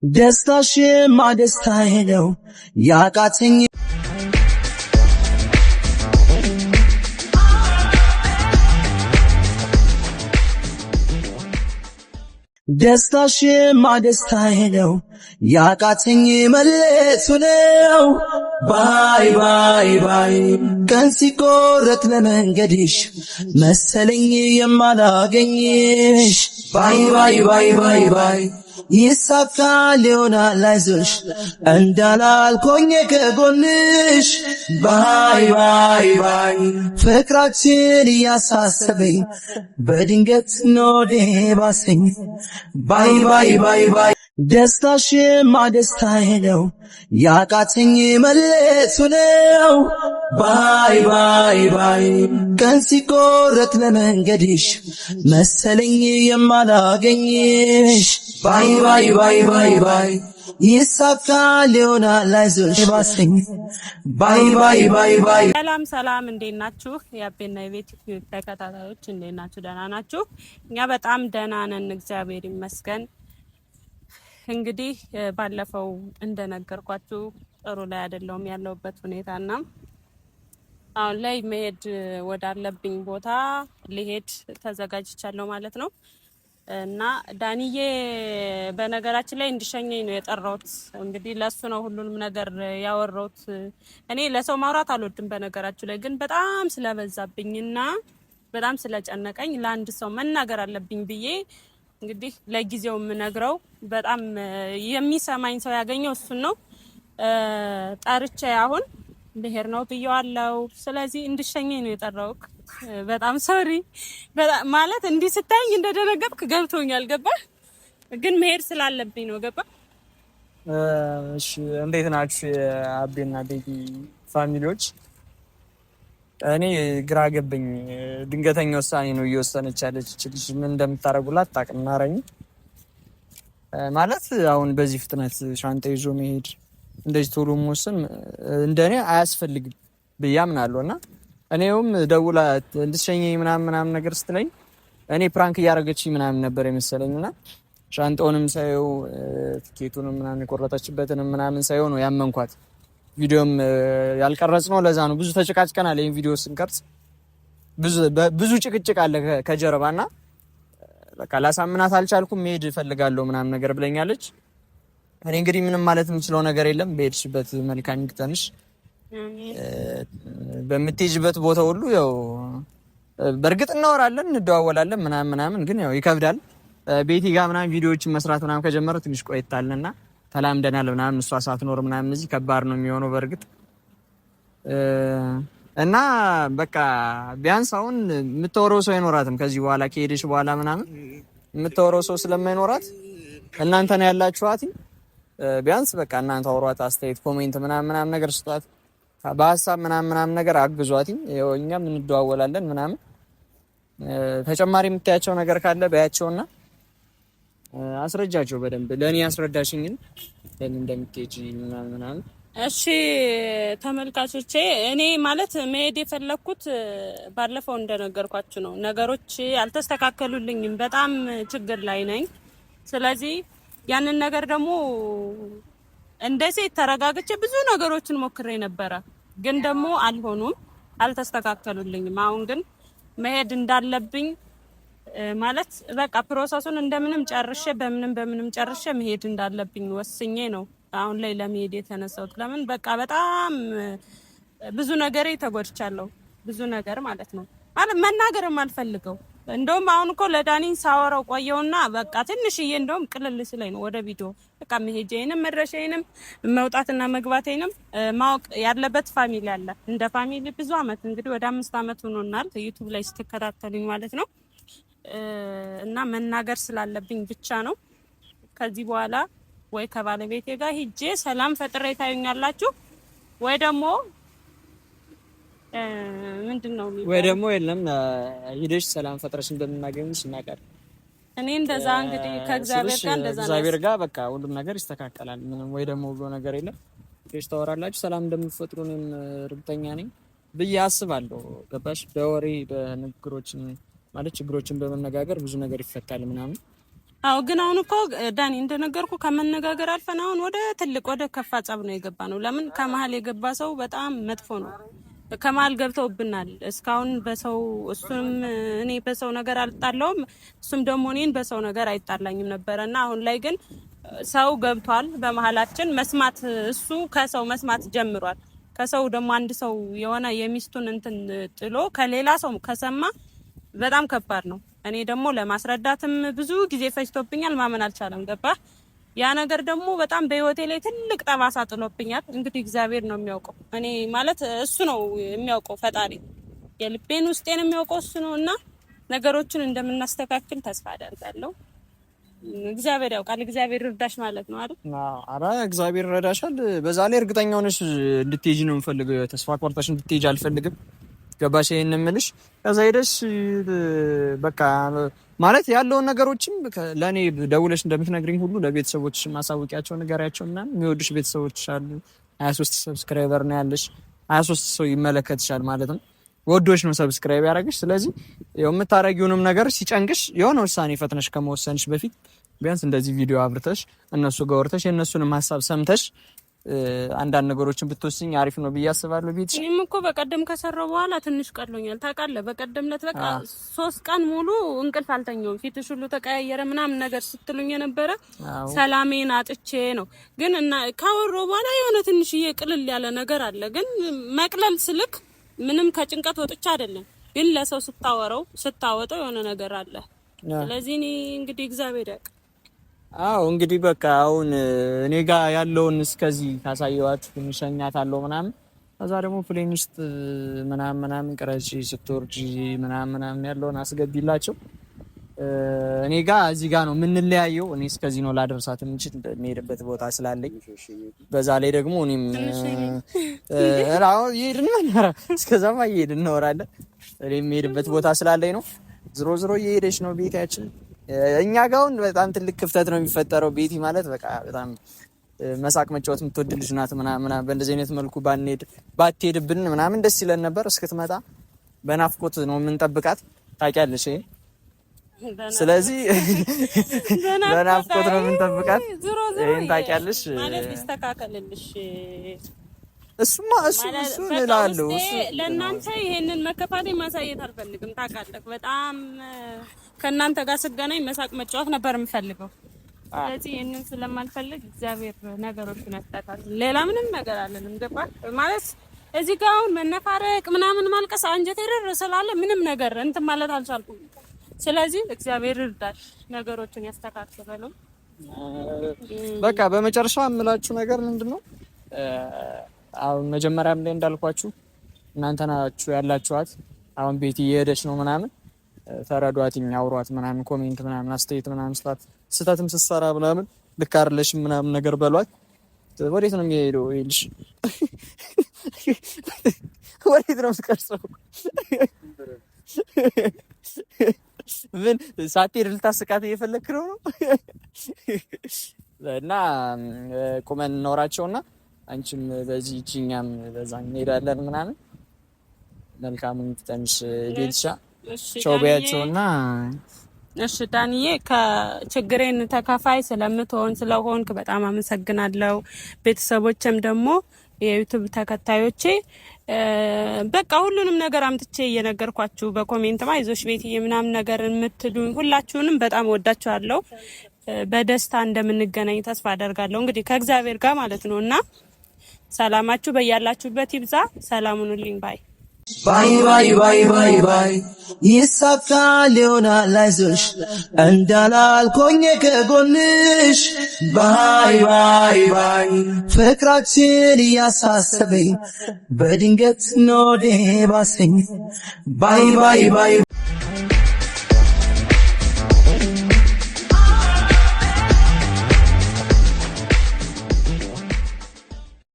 ደስታሽ ማደስታዬ ነው ያቃተኝ ደስታሽ ማደስታዬ ነው ያቃተኝ መለሱ ነው ባይ ባይ ባይ ቀን ሲቆረጥ ለመንገድሽ መሰለኝ የማላገኝሽ ባይ ባይ ባይ ባይ ባይ ይሳካል ይሆናል አይዞሽ እንዳላልኩኝ ከጎንሽ ባይ ባይ ባይ ፍቅራችን እያሳሰበኝ በድንገት ኖዴ ባሰኝ ባይ ባይ ባይ ባይ ደስታሽ ማደስታዬ ነው ያቃተኝ መለሱ ነው ባይ ባይ ባይ ቀን ሲቆረጥ ለመንገድሽ መሰለኝ የማላገኝሽ ባይ ባይ ባይ ባይ ባይ ይሳካል ይሆናል አይዞሽ ባሰኝ ባይ ባይ ባይ ባይ ሰላም ሰላም እንዴት ናችሁ የአቤና የቤት ተከታታዮች እንዴት ናችሁ ደህና ናችሁ እኛ በጣም ደህና ነን እግዚአብሔር ይመስገን እንግዲህ ባለፈው እንደነገርኳችሁ ጥሩ ላይ አይደለም ያለውበት ሁኔታና አሁን ላይ መሄድ ወዳለብኝ ቦታ ሊሄድ ተዘጋጅቻለሁ ማለት ነው እና ዳንዬ በነገራችን ላይ እንዲሸኘኝ ነው የጠራሁት እንግዲህ ለሱ ነው ሁሉንም ነገር ያወራሁት እኔ ለሰው ማውራት አልወድም በነገራችሁ ላይ ግን በጣም ስለበዛብኝና በጣም ስለጨነቀኝ ለአንድ ሰው መናገር አለብኝ ብዬ እንግዲህ ለጊዜው ምነግረው በጣም የሚሰማኝ ሰው ያገኘው እሱ ነው ጣርቼ አሁን ልሄድ ነው ብየዋለሁ ስለዚህ እንድሸኘኝ ነው የጠራሁት በጣም ሶሪ ማለት እንዲህ ስታይኝ እንደደነገጥኩ ገብቶኛል ገባ ግን መሄድ ስላለብኝ ነው ገባ እሺ እንዴት ናችሁ አቤና ቤቲ ፋሚሊዎች እኔ ግራ ገበኝ ድንገተኛ ውሳኔ ነው እየወሰነች ያለች ልጅ ምን እንደምታረጉላት ታቅናራኝ ማለት አሁን በዚህ ፍጥነት ሻንጣ ይዞ መሄድ እንደዚህ ቶሎ መወሰን እንደኔ አያስፈልግም ብያምናለሁና እኔውም ደውላ እንድትሸኘኝ ምናምን ነገር ስትለኝ እኔ ፕራንክ እያደረገችኝ ምናምን ነበር የመሰለኝና ሻንጣውንም ሳይው ትኬቱንም ምናምን የቆረጠችበትንም ምናምን ሳይው ነው ያመንኳት ቪዲዮም ያልቀረጽ ነው ለዛ ነው ብዙ ተጨቃጭቀናል ይሄን ቪዲዮ ስንቀርጽ ብዙ ጭቅጭቅ አለ ከጀርባና በቃ ላሳምናት አልቻልኩም መሄድ እፈልጋለሁ ምናምን ነገር ብለኛለች እኔ እንግዲህ ምንም ማለት የምችለው ነገር የለም በሄድሽበት መልካም ይግጠምሽ በምትሄጂበት ቦታ ሁሉ ያው በእርግጥ እናወራለን እንደዋወላለን ምናምን ግን ያው ይከብዳል ቤቲ ጋር ምናምን ቪዲዮዎችን መስራት ምናምን ከጀመረ ትንሽ ቆይታልና ተላምደናል ምናምን እሷ ሳትኖር ምናምን እዚህ ከባድ ነው የሚሆነው በእርግጥ እና በቃ ቢያንስ አሁን የምትወረው ሰው አይኖራትም ከዚህ በኋላ ከሄደሽ በኋላ ምናምን የምትወረው ሰው ስለማይኖራት እናንተ ነው ያላችኋት ቢያንስ በቃ እናንተ አውሯት አስተያየት ኮሜንት ምናምን ነገር ስጧት በሐሳብ ምናምን ነገር አግዟት እኛም እንደዋወላለን ምናምን ተጨማሪ የምታያቸው ነገር ካለ በያቸውና አስረጃቸው በደንብ ለኔ ያስረዳሽኝን ለምን እንደምትሄጂ ምናምን እሺ ተመልካቾቼ እኔ ማለት መሄድ የፈለኩት ባለፈው እንደነገርኳችሁ ነው ነገሮች አልተስተካከሉልኝም በጣም ችግር ላይ ነኝ ስለዚህ ያንን ነገር ደግሞ እንደዚህ ተረጋግቼ ብዙ ነገሮችን ሞክሬ ነበር ግን ደግሞ አልሆኑም አልተስተካከሉልኝም አሁን ግን መሄድ እንዳለብኝ ማለት በቃ ፕሮሰሱን እንደምንም ጨርሼ በምንም ጨርሼ መሄድ እንዳለብኝ ወስኜ ነው አሁን ላይ ለመሄድ የተነሳሁት ለምን በቃ በጣም ብዙ ነገር ተጎድቻለሁ ብዙ ነገር ማለት ነው ማለት መናገርም አልፈልገው እንደውም አሁን እኮ ለዳኒን ሳወራው ቆየውና በቃ ትንሽዬ እንደውም ቅልል ስለኝ ነው ወደ ቪዲዮ በቃ መሄጄንም መድረሻዬንም መውጣትና መግባቴንም ማወቅ ያለበት ፋሚሊ አለ እንደ ፋሚሊ ብዙ አመት እንግዲህ ወደ 5 አመት ሆኖናል ዩቲዩብ ላይ ስትከታተሉኝ ማለት ነው እና መናገር ስላለብኝ ብቻ ነው ከዚህ በኋላ ወይ ከባለቤቴ ጋር ሂጄ ሰላም ፈጥሬ ታዩኛላችሁ ወይ ደግሞ ምንድነው ወይ ደግሞ የለም ሂደሽ ሰላም ፈጥረሽ እንደምናገኝሽ እናቀር እኔ እንደዛ እንግዲህ ከእግዚአብሔር ጋር እንደዛ ነው እግዚአብሔር ጋር በቃ ሁሉም ነገር ይስተካከላል ምንም ወይ ደግሞ ብሎ ነገር የለም ሄሽ ታወራላችሁ ሰላም እንደምትፈጥሩንም እርግጠኛ ነኝ ብዬ አስባለሁ ገባሽ በወሬ በንግግሮች ማለት ችግሮችን በመነጋገር ብዙ ነገር ይፈታል ምናምን አዎ ግን አሁን እኮ ዳኒ እንደነገርኩ ከመነጋገር አልፈን አሁን ወደ ትልቅ ወደ ከፋ ጸብ ነው የገባ ነው። ለምን ከመሀል የገባ ሰው በጣም መጥፎ ነው። ከመሀል ገብተውብናል። እስካሁን በሰው እሱም እኔ በሰው ነገር አልጣለውም፣ እሱም ደግሞ እኔን በሰው ነገር አይጣላኝም ነበርና አሁን ላይ ግን ሰው ገብቷል በመሀላችን። መስማት እሱ ከሰው መስማት ጀምሯል። ከሰው ደግሞ አንድ ሰው የሆነ የሚስቱን እንትን ጥሎ ከሌላ ሰው ከሰማ በጣም ከባድ ነው። እኔ ደግሞ ለማስረዳትም ብዙ ጊዜ ፈጅቶብኛል። ማመን አልቻለም። ገባ ያ ነገር ደግሞ በጣም በህይወቴ ላይ ትልቅ ጠባሳ ጥሎብኛል። እንግዲህ እግዚአብሔር ነው የሚያውቀው። እኔ ማለት እሱ ነው የሚያውቀው፣ ፈጣሪ የልቤን ውስጤን የሚያውቀው እሱ ነውና ነገሮችን እንደምናስተካክል ተስፋ አደርጋለሁ። እግዚአብሔር ያውቃል። እግዚአብሔር ይርዳሽ ማለት ነው አይደል? አረ እግዚአብሔር ይረዳሻል። በዛ ላይ እርግጠኛ ሆነሽ እንድትሄጂ ነው የምፈልገው። ተስፋ ቆርጠሽ እንድትሄጂ አልፈልግም። ገባሽ? ይሄን እምልሽ ከዛ ሄደሽ በቃ ማለት ያለውን ነገሮችም ለኔ ደውለሽ እንደምትነግሪኝ ሁሉ ለቤተሰቦችሽ ማሳወቂያቸው ንገሪያቸው እና የሚወዱሽ ቤተሰቦች አሉ። 23 ሰብስክራይበር ነው ያለሽ። 23 ሰው ይመለከትሻል ማለት ነው። ወዶሽ ነው ሰብስክራይብ ያደረግሽ። ስለዚህ የምታረጊውንም ነገር ሲጨንቅሽ የሆነ ውሳኔ ፈጥነሽ ከመወሰንሽ በፊት ቢያንስ እንደዚህ ቪዲዮ አብርተሽ እነሱ ጋር ወርተሽ የእነሱንም ሀሳብ ሰምተሽ አንዳንድ ነገሮችን ብትወስኝ አሪፍ ነው ብዬ አስባለሁ። ቤት እኔም እኮ በቀደም ከሰራው በኋላ ትንሽ ቀሎኛል ታውቃለህ። በቀደም ለት በቃ 3 ቀን ሙሉ እንቅልፍ አልተኛውም። ፊትሽ ሁሉ ተቀያየረ ምናምን ነገር ስትሉኝ የነበረ ሰላሜን አጥቼ ነው። ግን እና ካወራው በኋላ የሆነ ትንሽዬ ቅልል ያለ ነገር አለ። ግን መቅለል ስልክ ምንም ከጭንቀት ወጥቻ አይደለም። ግን ለሰው ስታወጣው የሆነ ነገር አለ። ስለዚህ እኔ እንግዲህ እግዚአብሔር ያውቃል። አዎ እንግዲህ በቃ አሁን እኔ ጋር ያለውን እስከዚህ ካሳየዋችሁ ትንሽኛታለሁ ምናምን። ከዛ ደግሞ ፕሌን ውስጥ ምናምን ቅረጪ ስትወርጂ ምናምን ያለውን አስገቢላቸው። እኔ ጋር እዚህ ጋር ነው የምንለያየው። እኔ እስከዚህ ነው ላደርሳት እንችል የሚሄድበት ቦታ ስላለኝ፣ በዛ ላይ ደግሞ እኔም ይሄድን ማንራ እስከዛማ ይሄድን እናወራለን። እኔ የሚሄድበት ቦታ ስላለኝ ነው። ዝሮ እየሄደች ነው ቤታችን። እኛ ጋር አሁን በጣም ትልቅ ክፍተት ነው የሚፈጠረው። ቤቲ ማለት በቃ በጣም መሳቅ መጫወት የምትወድ ልጅ ናት ምናምን። በእንደዚህ አይነት መልኩ ባትሄድብን ምናምን ደስ ይለን ነበር። እስክትመጣ በናፍቆት ነው የምንጠብቃት ታውቂያለሽ። ስለዚህ በናፍቆት ነው የምንጠብቃት። ይሄን ታውቂያለሽ ማለት ይስተካከልልሽ። እሱ እላለሁ። ለእናንተ ይሄንን መከፋቴ ማሳየት አልፈልግም። ታውቃለህ በጣም ከእናንተ ጋር ስገናኝ መሳቅ መጫወት ነበር የምፈልገው። ስለዚህ ይሄንን ስለማልፈልግ እግዚአብሔር ነገሮችን ያስተካክል። ሌላ ምንም ነገር አለንም። ገባ ማለት እዚህ ጋር አሁን መነፋረቅ ምናምን ማልቀስ አንጀቴ ድር ስላለ ምንም ነገር እንትን ማለት አልቻልኩም። ስለዚህ እግዚአብሔር ይርዳሽ፣ ነገሮችን ያስተካክላሉ። በቃ በመጨረሻ የምላችሁ ነገር ምንድነው? አሁን መጀመሪያም ላይ እንዳልኳችሁ እናንተ ናችሁ ያላችኋት። አሁን ቤት እየሄደች ነው ምናምን ተረዷት፣ አውሯት ምናምን፣ ኮሜንት ምናምን አስተያየት ምናምን ስህተትም ስትሰራ ምናምን ልክ አይደለሽም ምናምን ነገር በሏት። ወዴት ነው የሚሄደው ይልሽ? ወዴት ነው የምትቀርጸው? ምን ሳትሄድ ልታስቃት እየፈለክ ነው? እና ቁመን እናወራቸውና አንቺም በዚህ እኛም በዛ እንሄዳለን ምናምን። መልካሙን ትተንሽ ጌልሻ ቻው በያቸውና። እሺ ዳንዬ፣ ከችግሬን ተካፋይ ስለሆንክ በጣም አመሰግናለሁ። ቤተሰቦችም ደግሞ የዩቲዩብ ተከታዮቼ በቃ ሁሉንም ነገር አምጥቼ እየነገርኳችሁ በኮሜንት አይዞሽ ቤትዬ ምናምን ነገር የምትሉኝ ሁላችሁንም በጣም ወዳችኋለሁ። በደስታ እንደምንገናኝ ተስፋ አደርጋለሁ። እንግዲህ ከእግዚአብሔር ጋር ማለት ነውና ሰላማችሁ በያላችሁበት ይብዛ። ሰላሙኑልኝ። ባይ ባይ ይሳካል ይሆናል አይዞሽ እንዳላልኮኝ ከጎንሽ ባይ ፍቅራችን እያሳሰበኝ በድንገት ኖዴ ባሰኝ ባይ